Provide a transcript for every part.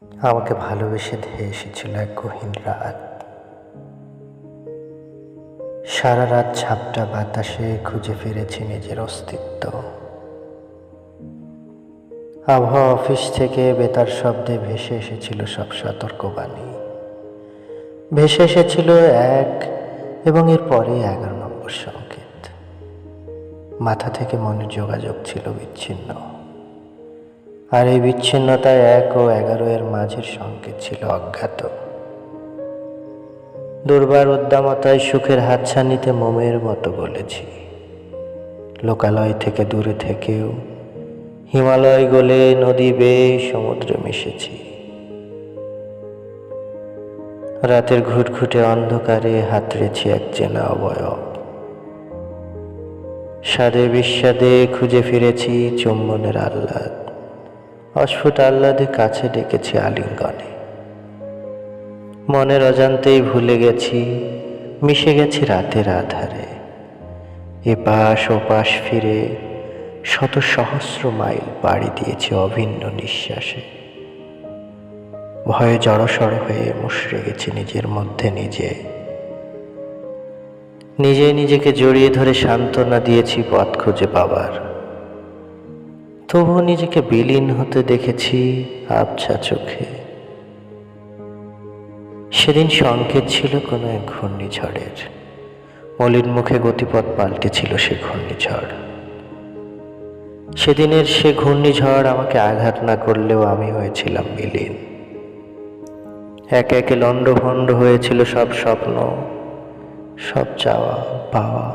আমাকে ভালোবেসে ধেয়ে এসেছিল এক গহীন রাত। সারা রাত ঝাপটা বাতাসে খুঁজে ফিরেছি নিজের অস্তিত্ব। আবহাওয়া অফিস থেকে বেতার শব্দে ভেসে এসেছিল সব সতর্কবাণী। ভেসে এসেছিল 1 এবং এর পরে 11 নম্বর সংকেত। মাথা থেকে মনের যোগাযোগ ছিল বিচ্ছিন্ন, আর এই বিচ্ছিন্নতায় 1 ও 11 এর মাঝের সংকেত ছিল অজ্ঞাত। দুর্বার উদ্দামতায় সুখের হাতছানিতে মোমের মতো বলেছি, লোকালয় থেকে দূরে থেকেও হিমালয় গলে নদী বেয়ে সমুদ্রে মিশেছি। রাতের ঘুটঘুটে অন্ধকারে হাতড়েছি এক চেনা অবয়ব। স্বাদে বিস্বাদে খুঁজে ফিরেছি চুম্বনের আহ্লাদ। অস্ফুট আহ্লাদে কাছে ডেকেছি আলিঙ্গনে। মনের অজান্তেই ভুলে গেছি, মিশে গেছি রাতের আধারে। এপাশ ওপাশ ফিরে শত সহস্র মাইল পাড়ি দিয়েছি অভিন্ন নিঃশ্বাসে। ভয়ে জড়সড় হয়ে মুষড়ে গেছি নিজের মধ্যে নিজে নিজেকে জড়িয়ে ধরে সান্ত্বনা দিয়েছি পথ খুঁজে পাবার। তবুও নিজেকে বিলীন হতে দেখেছি আবছা চোখে। সেদিন সংকেত ছিল কোনো এক ঘূর্ণিঝড়ের। মলিন মুখে গতিপথ পাল্টেছিল সে ঘূর্ণিঝড়। সেদিনের সে ঘূর্ণিঝড় আমাকে আঘাত না করলেও আমি হয়েছিলাম বিলীন। একে একে লণ্ডভণ্ড হয়েছিল সব স্বপ্ন, সব চাওয়া পাওয়া।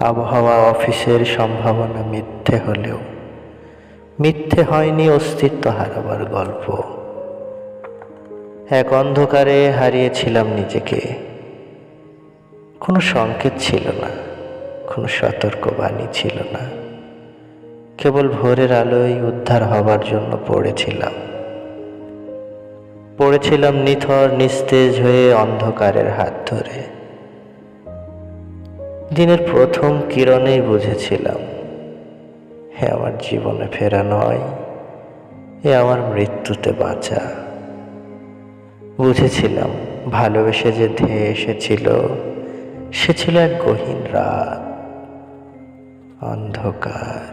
আবহাওয়া অফিসের সম্ভাবনা মিথ্যে হলেও মিথ্যে হয়নি অস্তিত্ব হারাবার গল্প। এক অন্ধকারে হারিয়েছিলাম নিজেকে। কোনো সংকেত ছিল না, কোনো সতর্কবাণী ছিল না। কেবল ভোরের আলোয় উদ্ধার হবার জন্য পড়েছিলাম নিথর নিস্তেজ হয়ে অন্ধকারের হাত ধরে। দিনের প্রথম কিরণেই বুঝেছিলাম, হে আমার জীবনে ফেরা নয়, এ আমার মৃত্যুতে বাঁচা। বুঝেছিলাম ভালোবেসে যে ধেয়ে এসেছিল সে ছিল এক গহীন রাত, অন্ধকার।